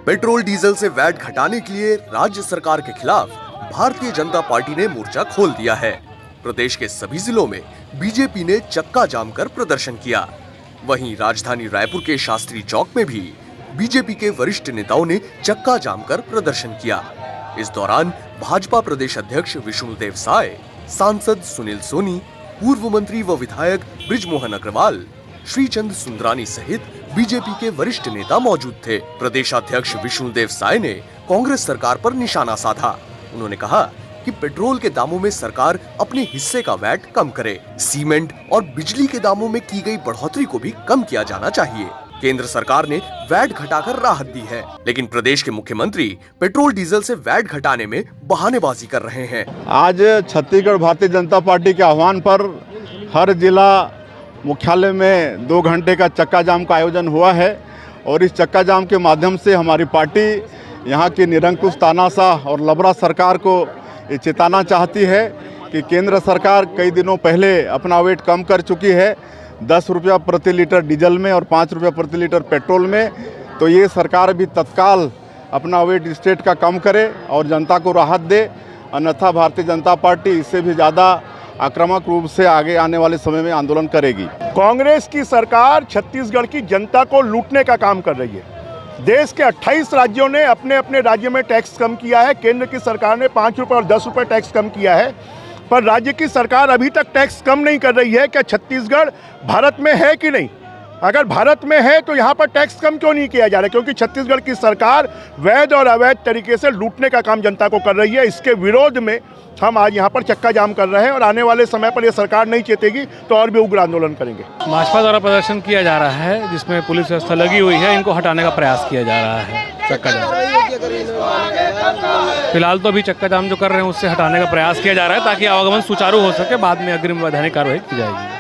Petrol diesel से VAT घटाने के लिए राज्य सरकार के खिलाफ भारतीय जनता पार्टी ने मोर्चा खोल दिया है। प्रदेश के सभी जिलों में बीजेपी ने चक्का जाम कर प्रदर्शन किया। वहीं राजधानी रायपुर के शास्त्री चौक में भी बीजेपी के वरिष्ठ नेताओं ने चक्का जाम कर प्रदर्शन किया। इस दौरान भाजपा प्रदेश अध्यक्ष विष्णुदेव साय, सांसद सुनील सोनी, पूर्व मंत्री व विधायक बृजमोहन अग्रवाल, श्रीचंद सुंदरानी सहित बीजेपी के वरिष्ठ नेता मौजूद थे। प्रदेशाध्यक्ष विष्णुदेव साय ने कांग्रेस सरकार पर निशाना साधा। उन्होंने कहा कि पेट्रोल के दामों में सरकार अपने हिस्से का वैट कम करे। सीमेंट और बिजली के दामों में की गई बढ़ोतरी को भी कम किया जाना चाहिए। केंद्र सरकार ने वैट घटाकर राहत दी है, लेकिन प्रदेश के मुख्यमंत्री पेट्रोल डीजल से वैट घटाने में बहानेबाजी कर रहे हैं। आज छत्तीसगढ़ भारतीय जनता पार्टी के आह्वान पर हर जिला मुख्यालय में 2 घंटे का चक्का जाम का आयोजन हुआ है और इस चक्का जाम के माध्यम से हमारी पार्टी यहाँ की निरंकुश तानाशाह और लबरा सरकार को ये चेताना चाहती है कि केंद्र सरकार कई दिनों पहले अपना वेट कम कर चुकी है, 10 रुपया प्रति लीटर डीजल में और 5 रुपया प्रति लीटर पेट्रोल में। तो ये सरकार भी तत्काल अपना वेट स्टेट का कम करे और जनता को राहत दे, अन्यथा भारतीय जनता पार्टी इससे भी ज़्यादा आक्रामक रूप से आगे आने वाले समय में आंदोलन करेगी। कांग्रेस की सरकार छत्तीसगढ़ की जनता को लूटने का काम कर रही है। देश के 28 राज्यों ने अपने अपने राज्य में टैक्स कम किया है। केंद्र की सरकार ने 5 रुपये और 10 रुपये टैक्स कम किया है, पर राज्य की सरकार अभी तक टैक्स कम नहीं कर रही है। क्या छत्तीसगढ़ भारत में है कि नहीं? अगर भारत में है तो यहाँ पर टैक्स कम क्यों नहीं किया जा रहा है? क्योंकि छत्तीसगढ़ की सरकार वैध और अवैध तरीके से लूटने का काम जनता को कर रही है। इसके विरोध में हम आज यहाँ पर चक्का जाम कर रहे हैं और आने वाले समय पर यह सरकार नहीं चेतेगी तो और भी उग्र आंदोलन करेंगे। भाजपा द्वारा प्रदर्शन किया जा रहा है जिसमें पुलिस व्यवस्था लगी हुई है, इनको हटाने का प्रयास किया जा रहा है। चक्का जाम फिलहाल तो अभी चक्का जाम जो कर रहे हैं उससे हटाने का प्रयास किया जा रहा है ताकि आवागमन सुचारू हो सके, बाद में अग्रिम वैधानिक कार्रवाई की जाएगी।